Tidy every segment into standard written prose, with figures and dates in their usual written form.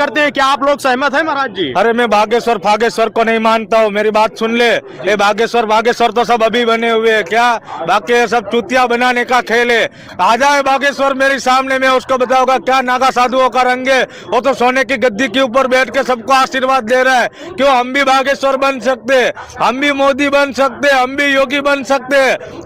करते हैं, क्या आप लोग सहमत हैं महाराज जी? अरे मैं बागेश्वर फागेश्वर को नहीं मानता हूँ, मेरी बात सुन ले। ये बागेश्वर तो सब अभी बने हुए हैं, क्या बाकी ये सब चुतिया बनाने का खेल है। आ जाए बागेश्वर मेरे सामने, मैं उसको बताऊंगा क्या नागा साधुओं का रंग है। वो तो सोने की गद्दी के ऊपर बैठ के सबको आशीर्वाद दे रहा है। क्यों हम भी बागेश्वर बन सकते, हम भी मोदी बन सकते, हम भी योगी बन सकते।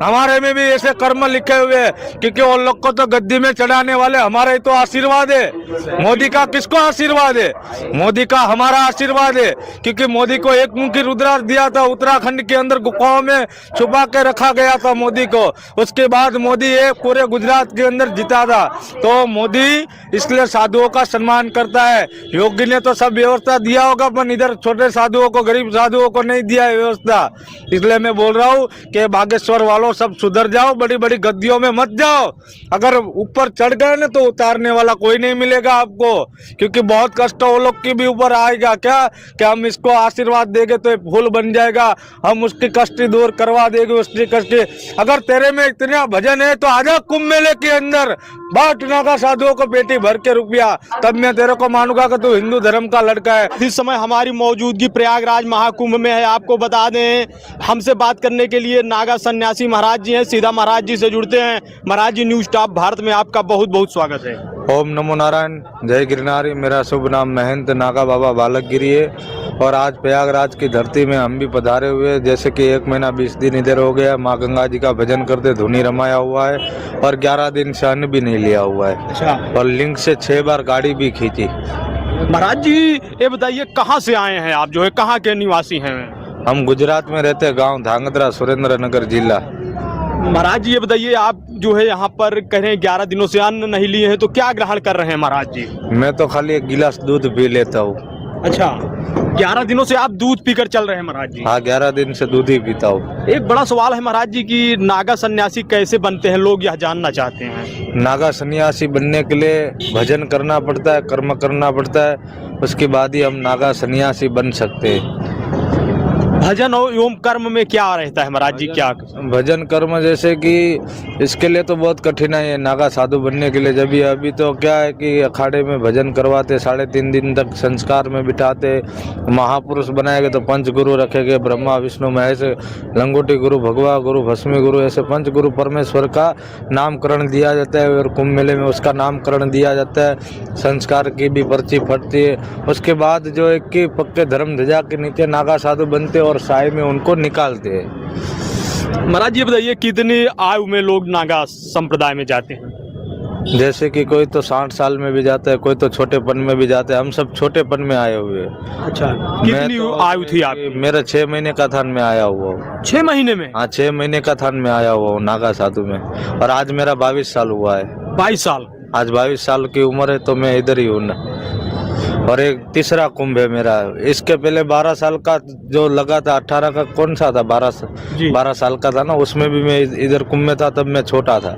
हमारे में भी ऐसे कर्म लिखे हुए हैं, क्योंकि वो लोग को तो गद्दी में चढ़ाने वाले हमारे तो आशीर्वाद है। मोदी का किसको आशीर्वाद है? मोदी का हमारा आशीर्वाद है, क्योंकि मोदी को एक मुखी रुद्राक्ष दिया था, उत्तराखंड के अंदर गुफाओं में छुपा के रखा गया था मोदी को। उसके बाद मोदी एक पूरे गुजरात के अंदर जीता था। तो मोदी इसलिए साधुओं का सम्मान करता है। योगी ने तो सब व्यवस्था दिया होगा, पर इधर छोटे साधुओं को, गरीब साधुओं को नहीं दिया है व्यवस्था। इसलिए मैं बोल रहा हूँ कि बागेश्वर वालों सब सुधर जाओ, बड़ी बड़ी गद्दियों में मत जाओ। अगर ऊपर चढ़ गए ना तो उतारने वाला कोई नहीं मिलेगा आपको, क्योंकि बहुत कष्ट वो लोग के भी ऊपर आएगा। क्या कि हम इसको आशीर्वाद देंगे तो फूल बन जाएगा, हम उसकी कष्टी दूर करवा देंगे, उसकी कष्टी। अगर तेरे में इतना भजन है तो आजा कुंभ मेले के अंदर, बांट नागा साधुओं को पेटी भर के रुपया, तब मैं तेरे को मानूंगा कि तू हिंदू धर्म का लड़का है। इस समय हमारी मौजूदगी प्रयागराज महाकुंभ में है। आपको बता दें, हमसे बात करने के लिए नागा सन्यासी महाराज जी हैं। सीधा महाराज जी से जुड़ते हैं। महाराज जी, न्यूज टॉप भारत में आपका बहुत बहुत स्वागत है। ओम नमो नारायण, जय गिरनारी। मेरा शुभ नाम महंत नागा बाबा बालक गिरी है और आज प्रयागराज की धरती में हम भी पधारे हुए हैं। जैसे कि 1 महीना 20 दिन इधर हो गया, माँ गंगा जी का भजन करते धुनी रमाया हुआ है और 11 दिन से अन्न भी नहीं लिया हुआ है। अच्छा। और लिंक से 6 बार गाड़ी भी खींची। महाराज जी, ये बताइए कहाँ से आए हैं आप, जो है कहाँ के निवासी हैं? हम गुजरात में रहते, गांव धांगध्रा, सुरेंद्र नगर जिला। महाराज जी, ये बताइए आप जो है यहाँ पर कह रहे हैं 11 दिनों से अन्न नहीं लिए हैं, तो क्या ग्रहण कर रहे हैं महाराज जी? मैं तो खाली 1 गिलास दूध पी लेता हूँ। अच्छा, 11 दिनों से आप दूध पीकर चल रहे हैं महाराज जी? हाँ, 11 दिन से दूध ही पीता हूँ। एक बड़ा सवाल है महाराज जी कि नागा सन्यासी कैसे बनते हैं, लोग यह जानना चाहते हैं। नागा सन्यासी बनने के लिए भजन करना पड़ता है, कर्म करना पड़ता है, उसके बाद ही हम नागा सन्यासी बन सकते हैं। भजन और एवं कर्म में क्या रहता है महाराज जी? क्या भजन कर्म, जैसे कि इसके लिए तो बहुत कठिनाई है नागा साधु बनने के लिए। जब भी अभी तो क्या है कि अखाड़े में भजन करवाते, 3.5 दिन तक संस्कार में बिठाते, महापुरुष बनाएंगे तो 5 गुरु रखेंगे, ब्रह्मा विष्णु महेश, लंगोटी गुरु, भगवा गुरु, भस्मी गुरु, ऐसे 5 गुरु परमेश्वर का नामकरण दिया जाता है और कुंभ मेले में उसका नामकरण दिया जाता है। संस्कार की भी पर्ची फटती है। उसके बाद जो एक कि पक्के धर्म ध्वजा के नीचे नागा साधु बनते और साय में उनको निकालते हैं। महाराज ये बताइए कितनी आयु में लोग नागा संप्रदाय में जाते हैं? जैसे कि कोई तो 60 साल में भी जाता है, कोई तो छोटेपन में भी जाता है। हम सब छोटेपन में आए हुए हैं। अच्छा, कितनी आयु थी आप? मेरा 6 महीने का थान में आया हुआ हूँ। 6 महीने में? हाँ, 6 महीने का थान में आया हुआ हूँ नागा साधु में। और आज मेरा 22 साल हुआ है। 22 साल? आज 22 साल की उम्र है, तो मैं इधर ही हूँ ना। और एक तीसरा कुंभ है मेरा। इसके पहले 12 साल का जो लगा था, 18 का कौन सा था, 12 साल का था ना, उसमें भी मैं इधर कुंभ में था, तब मैं छोटा था।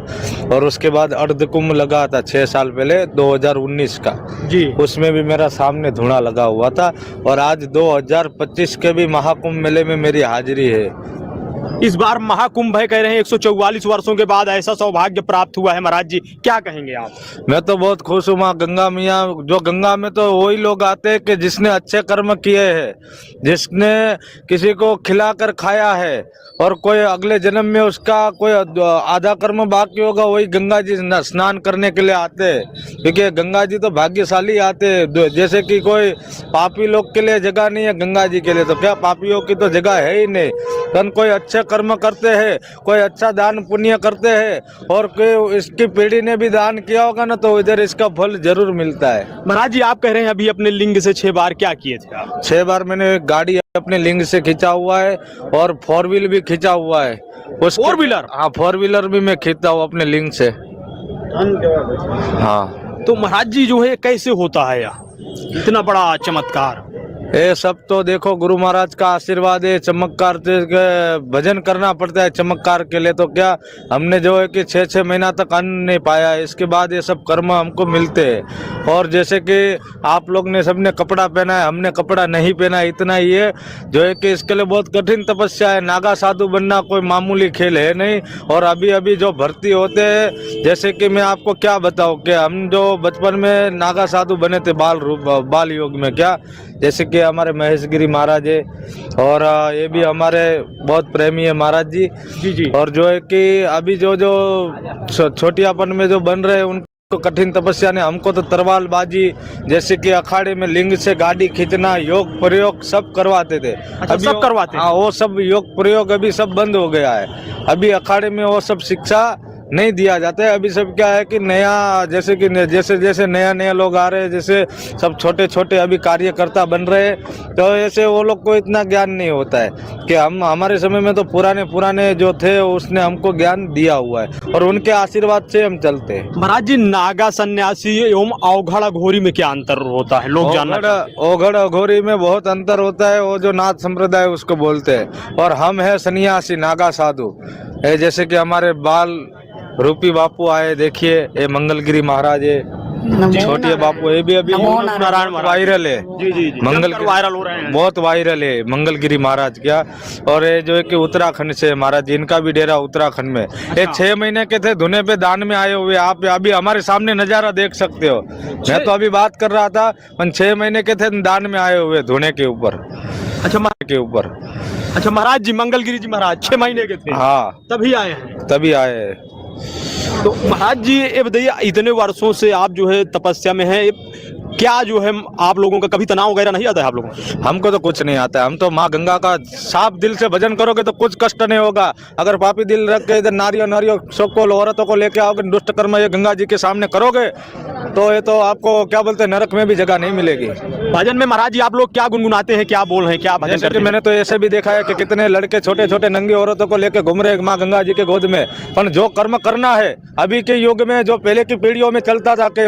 और उसके बाद अर्ध कुंभ लगा था 6 साल पहले, 2019 का जी, उसमें भी मेरा सामने धुआं लगा हुआ था। और आज 2025 के भी महाकुंभ मेले में मेरी हाजिरी है। इस बार महाकुंभ है, कह रहे हैं 144 वर्षों के बाद ऐसा सौभाग्य प्राप्त हुआ है। महाराज जी क्या कहेंगे आप? मैं तो बहुत खुश हूँ। माँ गंगा मैया, जो गंगा में तो वही लोग आते हैं कि जिसने अच्छे कर्म किए हैं, जिसने किसी को खिलाकर खाया है, और कोई अगले जन्म में उसका कोई आधा कर्म बाकी होगा, वही गंगा जी स्नान करने के लिए आते हैं। क्योंकि गंगा जी तो भाग्यशाली आते हैं। जैसे कि कोई पापी लोग के लिए जगह नहीं है गंगा जी के लिए, तो क्या पापियों की तो जगह है ही नहीं। तो कोई अच्छे कर्म करते हैं, कोई अच्छा दान पुण्य करते हैं, और कोई इसकी पीढ़ी ने भी दान किया होगा ना, तो इधर इसका फल जरूर मिलता है। महाराज जी आप कह रहे हैं अभी अपने लिंग से 6 बार क्या किए थे? 6 बार मैंने गाड़ी अपने लिंग से खींचा हुआ है, और 4 व्हील भी खींचा हुआ है। 4 व्हीलर? हाँ, 4 व्हीलर भी मैं खींचता हूँ अपने लिंग से। हाँ। तो महाराज जी जो है कैसे होता है इतना बड़ा चमत्कार? ये सब तो देखो गुरु महाराज का आशीर्वाद है। चमत्कार के भजन करना पड़ता है चमत्कार के लिए। तो क्या हमने जो है कि 6-6 महीना तक अन्न नहीं पाया, इसके बाद ये सब कर्म हमको मिलते हैं। और जैसे कि आप लोग ने सबने कपड़ा पहना है, हमने कपड़ा नहीं पहना, इतना ही है जो है कि इसके लिए बहुत कठिन तपस्या है। नागा साधु बनना कोई मामूली खेल है नहीं। और अभी अभी जो भर्ती होते हैं, जैसे कि मैं आपको क्या बताऊँ कि हम जो बचपन में नागा साधु बने थे बाल योग में, क्या जैसे कि हमारे महेश गिरी महाराज है, और ये भी हमारे बहुत प्रेमी है महाराज जी। जी। और जो है कि अभी जो छोटियापन में जो बन रहे हैं उनको कठिन तपस्या ने, हमको तो तरवालबाजी जैसे कि अखाड़े में लिंग से गाड़ी खींचना, योग प्रयोग सब करवाते थे। अच्छा, सब करवाते? हाँ, वो सब योग प्रयोग अभी सब बंद हो गया है। अभी अखाड़े में वो सब शिक्षा नहीं दिया जाता है। अभी सब क्या है कि नया जैसे कि जैसे नया लोग आ रहे हैं, जैसे सब छोटे छोटे अभी कार्यकर्ता बन रहे हैं, तो ऐसे वो लोग को इतना ज्ञान नहीं होता है कि हमारे समय में तो पुराने जो थे उसने हमको ज्ञान दिया हुआ है और उनके आशीर्वाद से हम चलते हैं। महाराज जी, नागा सन्यासी एवं अवघड़ अघोरी में क्या अंतर होता है? लोग जानना चाहते हैं। अवघड़ अघोरी में बहुत अंतर होता है। वो जो नाथ संप्रदाय उसको बोलते हैं, और हम है सन्यासी नागा साधु। जैसे कि हमारे बाल रूपी बापू आए, देखिए ये मंगलगिरी महाराज है, छोटे बापू, ये भी अभी नारायण वायरल है। जी। वायरल हो रहे हैं, बहुत वायरल है मंगलगिरी महाराज क्या। और ये जो है कि उत्तराखंड से महाराज, इनका भी डेरा उत्तराखंड में। ये 6 महीने के थे, धुने पे दान में आए हुए। आप अभी हमारे सामने नजारा देख सकते हो। मैं तो अभी बात कर रहा था, 6 महीने के थे, दान में आए हुए धुने के ऊपर। अच्छा महाराज जी, मंगलगिरी जी महाराज 6 महीने के थे? हाँ, तभी आए हैं। तभी आए हैं। तो महाराज जी ये बताइए, इतने वर्षों से आप जो है तपस्या में हैं, क्या जो है आप लोगों का कभी तनाव वगैरह नहीं आता है आप लोगों को? हमको तो कुछ नहीं आता है। हम तो माँ गंगा का साफ दिल से भजन करोगे तो कुछ कष्ट नहीं होगा। अगर पापी दिल रख के इधर नारियों सबको औरतों को लेके आओगे, दुष्ट कर्म ये गंगा जी के सामने करोगे, तो ये तो आपको क्या बोलते हैं, नरक में भी जगह नहीं मिलेगी। भजन में महाराज जी आप लोग क्या गुनगुनाते हैं, क्या बोल रहे हैं, क्या भजन करते हैं? मैंने तो ऐसे भी देखा है कि कितने लड़के छोटे छोटे नंगी औरतों को लेके घूम रहे माँ गंगा जी के गोद में। पर जो कर्म करना है अभी के युग में, जो पहले की पीढ़ियों में चलता था कि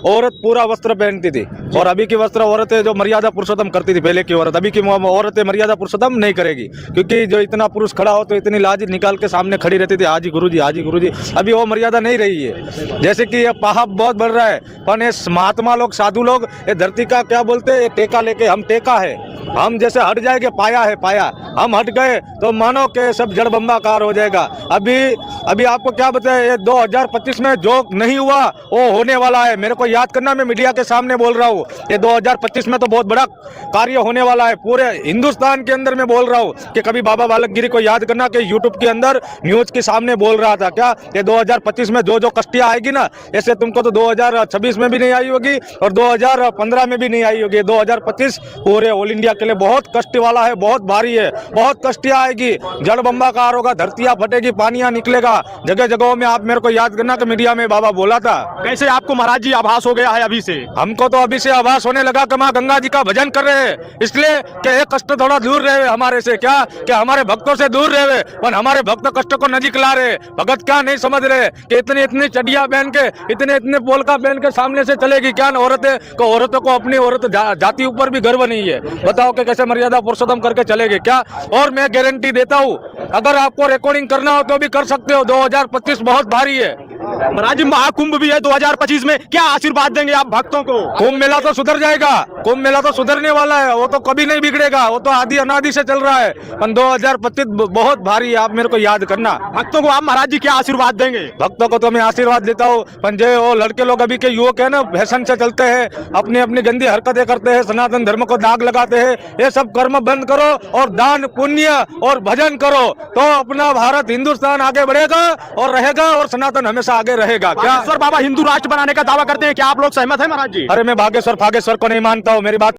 औरत पूरा वस्त्र पहनती थी, और अभी की वस्त्र औरतें जो मर्यादा पुरुषोत्तम करती थी पहले की औरत, अभी की औरतें मर्यादा पुरुषोत्तम नहीं करेगी। क्योंकि जो इतना पुरुष खड़ा हो तो इतनी लाज निकाल के सामने खड़ी रहती थी, हाजी गुरुजी हाजी गुरुजी। अभी वो मर्यादा नहीं रही है। जैसे कि ये पाप बहुत बढ़ रहा है, पर ये महात्मा लोग, साधु लोग, ये धरती का क्या बोलते हैं, ये टेका लेके, हम टेका है, हम जैसे हट जाएंगे, पाया है पाया, हम हट गए तो मानो के सब जड़ बम्बाकार हो जाएगा। अभी आपको क्या बताए, ये 2025 में जो नहीं हुआ वो होने वाला है। मेरे को याद करना, मैं मीडिया के सामने बोल रहा हूँ, ये 2025 में तो बहुत बड़ा कार्य होने वाला है पूरे हिंदुस्तान के अंदर। मैं बोल रहा हूँ कि कभी बाबा बालक गिरी को याद करना कि यूट्यूब के अंदर न्यूज के सामने बोल रहा था क्या, ये 2025 में जो कष्टियाँ आएगी ना, ऐसे तुमको तो 2026 में भी नहीं आई होगी और 2015 में भी नहीं आई होगी। 2025 पूरे ऑल इंडिया के लिए बहुत कष्ट वाला है, बहुत भारी है, बहुत कष्टियाँ आएगी, जड़ बम्बाकार होगा, धरतियाँ फटेगी, पानियाँ निकलेगा जगह जगहों में। आप मेरे को याद करना कि मीडिया में बाबा बोला था। कैसे आपको महाराज जी आभास हो गया है अभी से? हमको तो अभी से आभास होने लगा कि माँ गंगा जी का भजन कर रहे हैं, इसलिए कि ये कष्ट थोड़ा दूर रहे हमारे से, क्या कि हमारे भक्तों से दूर रहे, पर हमारे भक्त कष्ट को नजीक ला रहे। भगत क्या नहीं समझ रहे कि इतनी चडिया पहन के, इतने पोलका पहन के सामने से चलेगी क्या औरतों को अपनी औरत जाति ऊपर भी गर्व नहीं है। बताओ कि कैसे मर्यादा पुरुषोत्तम करके चलेंगे क्या? और मैं गारंटी देता हूँ, अगर आपको रिकॉर्डिंग करना हो तो भी कर सकते हो। 2025 बहुत भारी है। महाराज जी, महाकुंभ भी है 2025 में, क्या आशीर्वाद देंगे आप भक्तों को? कुंभ मेला तो सुधर जाएगा, कुंभ मेला तो सुधरने वाला है, वो तो कभी नहीं बिगड़ेगा, वो तो आदि अनादि से चल रहा है। पर 2025 बहुत भारी है, आप मेरे को याद करना। भक्तों को आप महाराज जी क्या आशीर्वाद देंगे? भक्तों को तो मैं आशीर्वाद देता हूँ, पर जो वो लड़के लोग अभी के युवक है ना, फैशन से चलते हैं, अपनी गंदी हरकतें करते हैं, सनातन धर्म को दाग लगाते हैं, ये सब कर्म बंद करो और दान पुण्य और भजन करो, तो अपना भारत हिंदुस्तान आगे बढ़ेगा और रहेगा, और सनातन हमेशा आगे रहेगा। क्या बागेश्वर बाबा हिंदू राष्ट्र बनाने का दावा करते हैं, क्या आप लोग सहमत हैं महाराज जी? अरे मैं बागेश्वर को नहीं मानता हूँ, मेरी बात